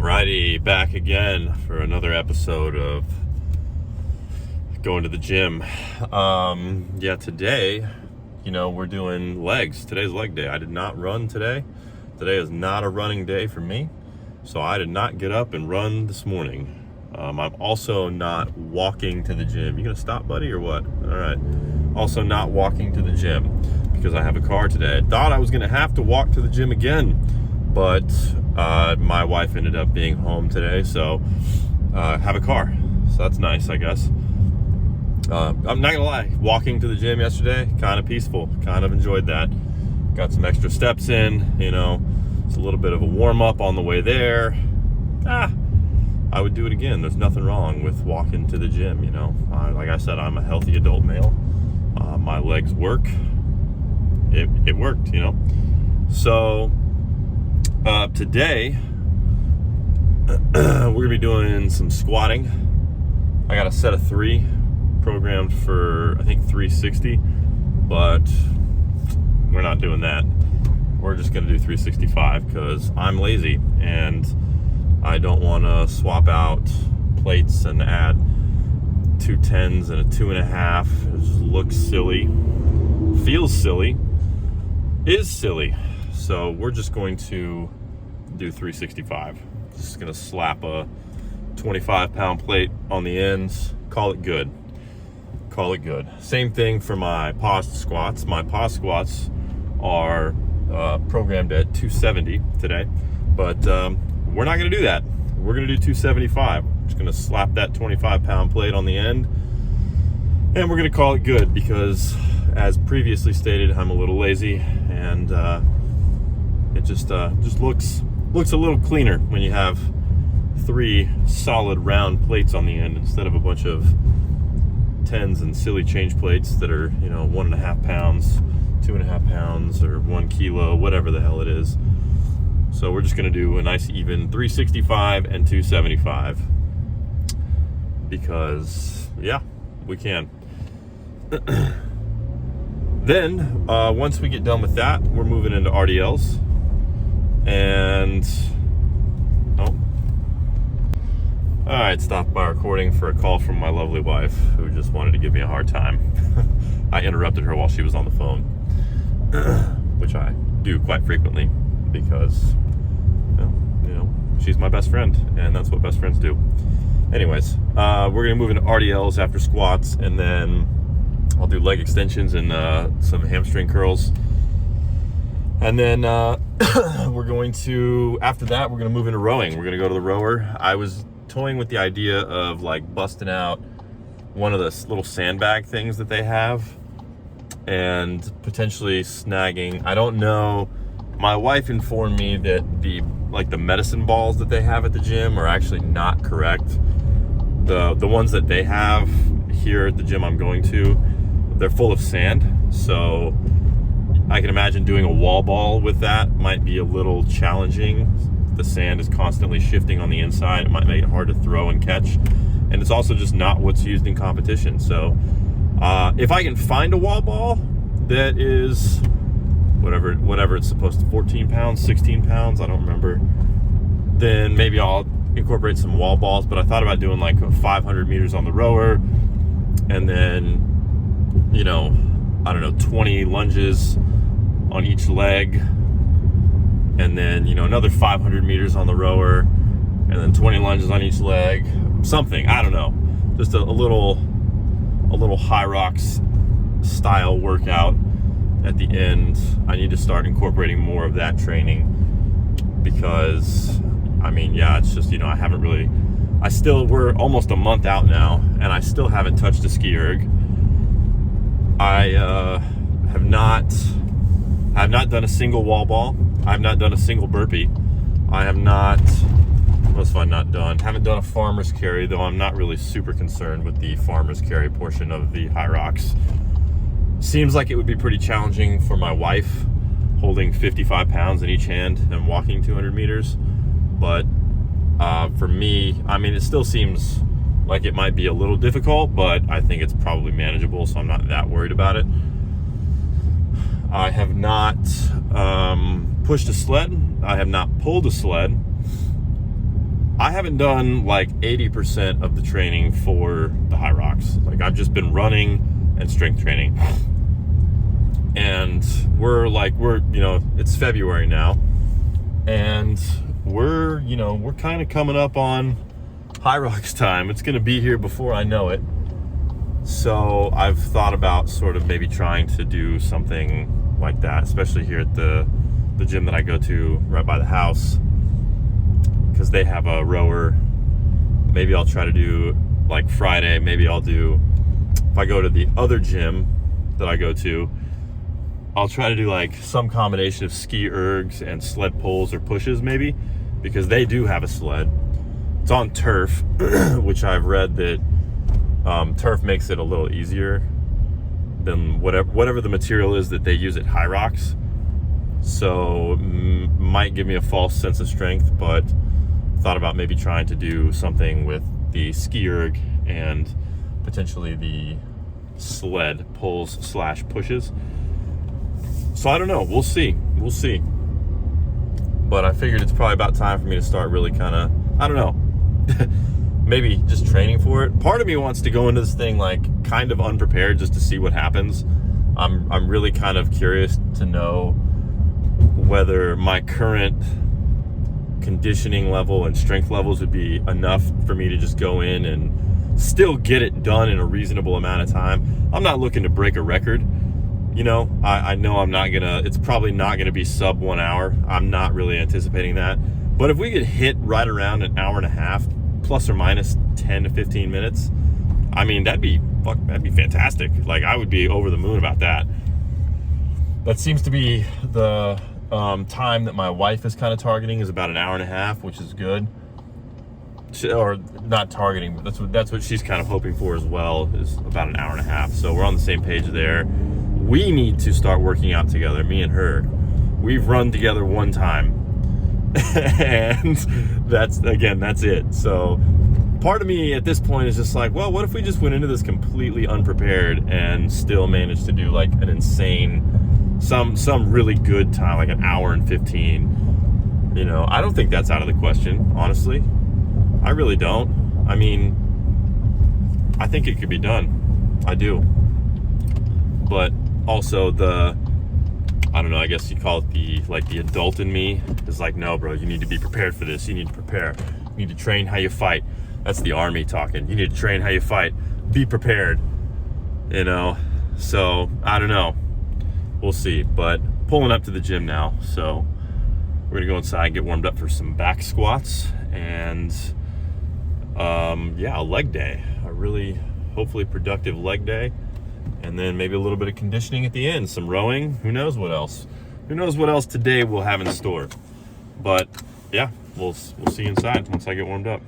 Alrighty, back again for another episode of going to the gym. Today, we're doing legs. Today's leg day. I did not run today. Today is not a running day for me, so I did not get up and run this morning. I'm also not walking to the gym. You gonna stop, buddy, or what? All right. Also not walking to the gym because I have a car today. I thought I was gonna have to walk to the gym again, but my wife ended up being home today, so have a car. So that's nice, I guess. I'm not gonna lie, walking to the gym yesterday, kind of peaceful. Kind of enjoyed that. Got some extra steps in, it's a little bit of a warm up on the way there. I would do it again. There's nothing wrong with walking to the gym, like I said, I'm a healthy adult male. My legs work. It worked, So today we're gonna be doing some squatting. I got a set of 3 programmed for, I think, 360, but we're not doing that. We're just gonna do 365 because I'm lazy and I don't want to swap out plates and add 2 10s and a 2.5. It just looks silly, feels silly, is silly. So we're just going to do 365. Just gonna slap a 25-pound plate on the ends, call it good. Same thing for my pause squats. My pause squats are programmed at 270 today, but we're not gonna do that. We're gonna do 275. Just gonna slap that 25-pound plate on the end, and we're gonna call it good because, as previously stated, I'm a little lazy, and it just looks a little cleaner when you have 3 solid round plates on the end instead of a bunch of 10s and silly change plates that are 1.5 pounds, 2.5 pounds, or 1 kilo, whatever the hell it is. So we're just gonna do a nice even 365 and 275 because we can. Then once we get done with that, we're moving into RDLs. And all right, stop my recording for a call from my lovely wife who just wanted to give me a hard time. I interrupted her while she was on the phone, which I do quite frequently because she's my best friend, and that's what best friends do. Anyways, we're gonna move into RDLs after squats, and then I'll do leg extensions and some hamstring curls. And then after that, we're gonna move into rowing. We're gonna go to the rower. I was toying with the idea of busting out one of the little sandbag things that they have and potentially snagging, I don't know. My wife informed me that the medicine balls that they have at the gym are actually not correct. The ones that they have here at the gym I'm going to, they're full of sand. So I can imagine doing a wall ball with that might be a little challenging. The sand is constantly shifting on the inside. It might make it hard to throw and catch. And it's also just not what's used in competition. So if I can find a wall ball that is whatever it's supposed to, 14 pounds, 16 pounds, I don't remember, then maybe I'll incorporate some wall balls. But I thought about doing 500 meters on the rower, and then 20 lunges on each leg, and then another 500 meters on the rower, and then 20 lunges on each leg. Something, I don't know, just a little high rocks style workout at the end. I need to start incorporating more of that training because it's just we're almost a month out now, and I still haven't touched a ski erg. I have not done a single wall ball. I have not done a single burpee. I have not, what else have I not done? Haven't done a farmer's carry, though I'm not really super concerned with the farmer's carry portion of the high rocks. Seems like it would be pretty challenging for my wife, holding 55 pounds in each hand and walking 200 meters. But for me, it still seems like it might be a little difficult, but I think it's probably manageable, so I'm not that worried about it. I have not pushed a sled. I have not pulled a sled. I haven't done like 80% of the training for the high rocks. Like I've just been running and strength training. And we're it's February now, and we're kind of coming up on high rocks time. It's going to be here before I know it. So I've thought about sort of maybe trying to do something like that, especially here at the gym that I go to right by the house, because they have a rower. Maybe I'll try to do like Friday. Maybe I'll do, if I go to the other gym that I go to, I'll try to do like some combination of ski ergs and sled pulls or pushes maybe, because they do have a sled. It's on turf, which I've read that turf makes it a little easier than whatever the material is that they use at high rocks. So might give me a false sense of strength, but thought about maybe trying to do something with the ski erg and potentially the sled pulls / pushes. So I don't know, we'll see. But I figured it's probably about time for me to start really kind of, I don't know, maybe just training for it. Part of me wants to go into this thing like kind of unprepared just to see what happens. I'm really kind of curious to know whether my current conditioning level and strength levels would be enough for me to just go in and still get it done in a reasonable amount of time. I'm not looking to break a record. I know it's probably not gonna be sub 1 hour. I'm not really anticipating that. But if we could hit right around an hour and a half, plus or minus 10 to 15 minutes, I mean, that'd be fantastic. Like, I would be over the moon about that. That seems to be the time that my wife is kind of targeting, is about an hour and a half, which is good. Or not targeting, but that's what she's kind of hoping for as well, is about an hour and a half. So we're on the same page there. We need to start working out together, me and her. We've run together one time, and that's it. So part of me at this point is just like, well, what if we just went into this completely unprepared and still managed to do like an insane, some really good time, like an hour and 15. I don't think that's out of the question, honestly. I really don't. I mean, I think it could be done. I do. But also I don't know, I guess you call it the adult in me is like, no, bro, you need to be prepared for this. You need to prepare. You need to train how you fight. That's the army talking. You need to train how you fight. Be prepared. So I don't know. We'll see. But pulling up to the gym now. So we're gonna go inside and get warmed up for some back squats and a leg day. A really hopefully productive leg day. And then maybe a little bit of conditioning at the end, some rowing, who knows what else. Who knows what else today we'll have in store. But yeah, we'll see you inside once I get warmed up.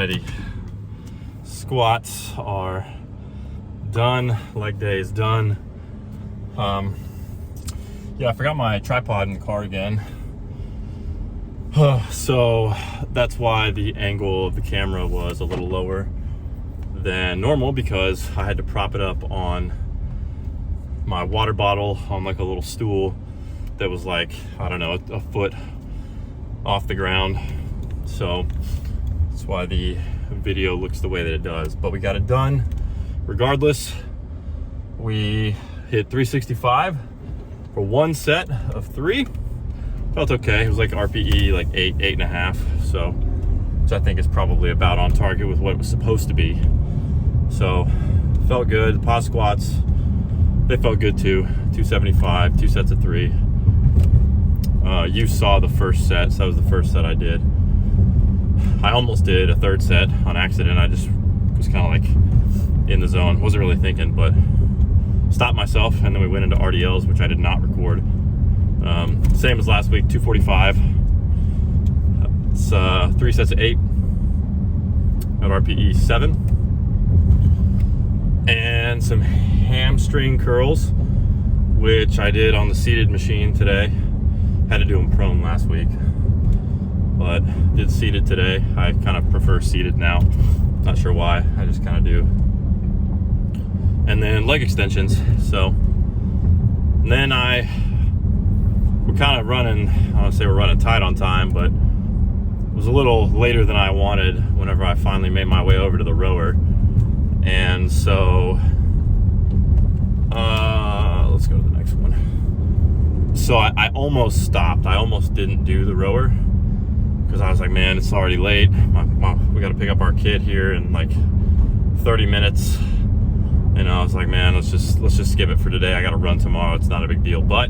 Alrighty, squats are done. Leg day is done. Yeah, I forgot my tripod in the car again. So that's why the angle of the camera was a little lower than normal, because I had to prop it up on my water bottle on like a little stool that was like, I don't know, a foot off the ground. So that's why the video looks the way that it does, but we got it done. Regardless, we hit 365 for one set of 3. Felt okay. It was like RPE like 8.5, so which I think is probably about on target with what it was supposed to be. So felt good. The pause squats, they felt good too. 275, 2 sets of 3. You saw the first set, so that was the first set I did. I almost did a third set on accident. I just was kind of like in the zone, wasn't really thinking, but stopped myself, and then we went into RDLs, which I did not record. Same as last week, 245. It's 3 sets of 8 at RPE 7, and some hamstring curls, which I did on the seated machine today. Had to do them prone last week, but did seated today. I kind of prefer seated now. Not sure why, I just kind of do. And then leg extensions. So and then we're kind of running, I don't say we're running tight on time, but it was a little later than I wanted whenever I finally made my way over to the rower. And so let's go to the next one. So I almost stopped. I almost didn't do the rower because I was like, man, it's already late. We got to pick up our kid here in like 30 minutes. And I was like, man, let's just skip it for today. I got to run tomorrow. It's not a big deal. But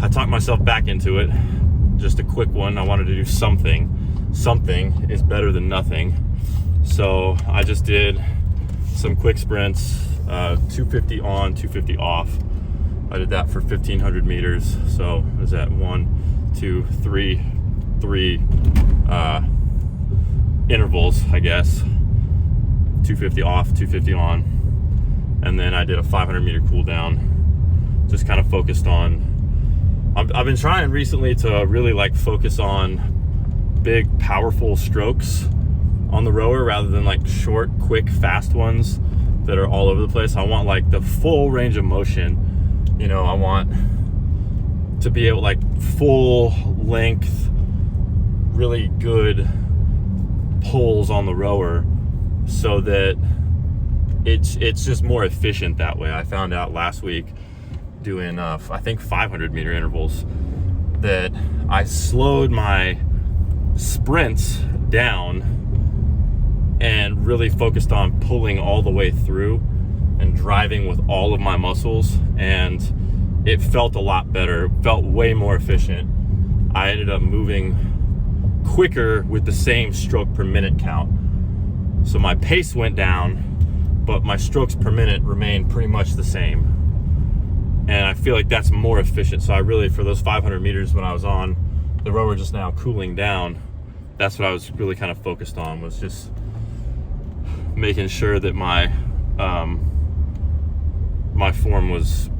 I talked myself back into it. Just a quick one. I wanted to do something. Something is better than nothing. So I just did some quick sprints, 250 on, 250 off. I did that for 1,500 meters. So is that 1, 2, 3 intervals, I guess. 250 off, 250 on, and then I did a 500 meter cool down. Just kind of focused on, I've been trying recently to really like focus on big powerful strokes on the rower rather than like short quick fast ones that are all over the place. I want like the full range of motion. You know, I want to be able like full length, really good pulls on the rower, so that it's just more efficient that way. I found out last week doing I think 500 meter intervals that I slowed my sprints down and really focused on pulling all the way through and driving with all of my muscles, and it felt a lot better, felt way more efficient. I ended up moving quicker with the same stroke per minute count. So my pace went down, but my strokes per minute remained pretty much the same. And I feel like that's more efficient. So I really, for those 500 meters when I was on the rower just now cooling down, that's what I was really kind of focused on, was just making sure that my my form was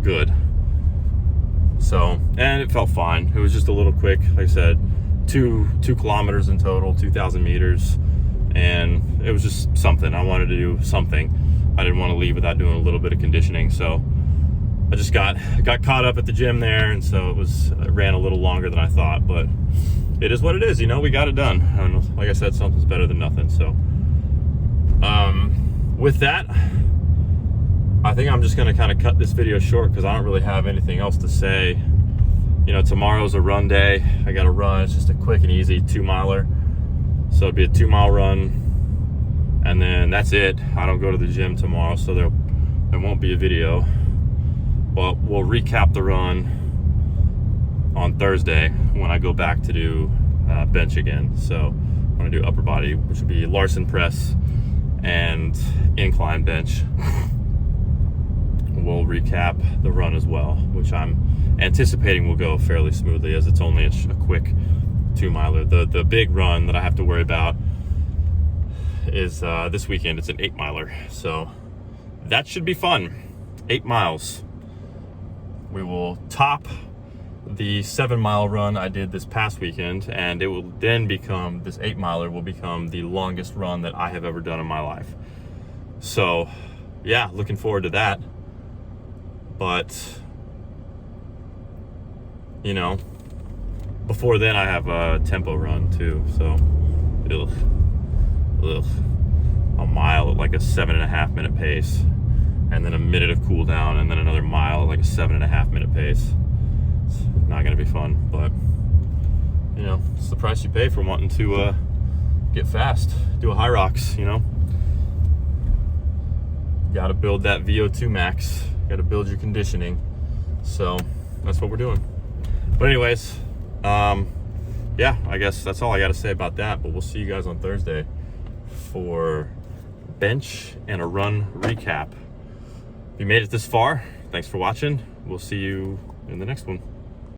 good. So, and it felt fine. It was just a little quick, like I said, 2 kilometers in total, 2,000 meters. And it was just something. I wanted to do something. I didn't want to leave without doing a little bit of conditioning. So I just got caught up at the gym there, and so it ran a little longer than I thought, but it is what it is. You know, we got it done. And like I said, something's better than nothing. So with that, I think I'm just going to kind of cut this video short because I don't really have anything else to say. You know, tomorrow's a run day. I got to run. It's just a quick and easy 2-miler. So it'll be a 2-mile run, and then that's it. I don't go to the gym tomorrow, so there won't be a video. But we'll recap the run on Thursday when I go back to do bench again. So I'm going to do upper body, which would be Larson press and incline bench. We'll recap the run as well, which I'm anticipating will go fairly smoothly, as it's only a quick 2-miler. The big run that I have to worry about is this weekend. It's an 8-miler, so that should be fun. 8 miles. We will top the 7-mile run I did this past weekend, and it will then become, this 8-miler will become the longest run that I have ever done in my life. So yeah, looking forward to that. But you know, before then I have a tempo run too, so a mile at like a 7.5 minute pace, and then a minute of cool down, and then another mile at like a 7.5 minute pace. It's not gonna be fun, but you know, it's the price you pay for wanting to get fast, do a high rocks, you know. Gotta build that VO2 max, gotta build your conditioning. So that's what we're doing. But anyways, yeah, I guess that's all I gotta say about that, but we'll see you guys on Thursday for bench and a run recap. If you made it this far, thanks for watching. We'll see you in the next one.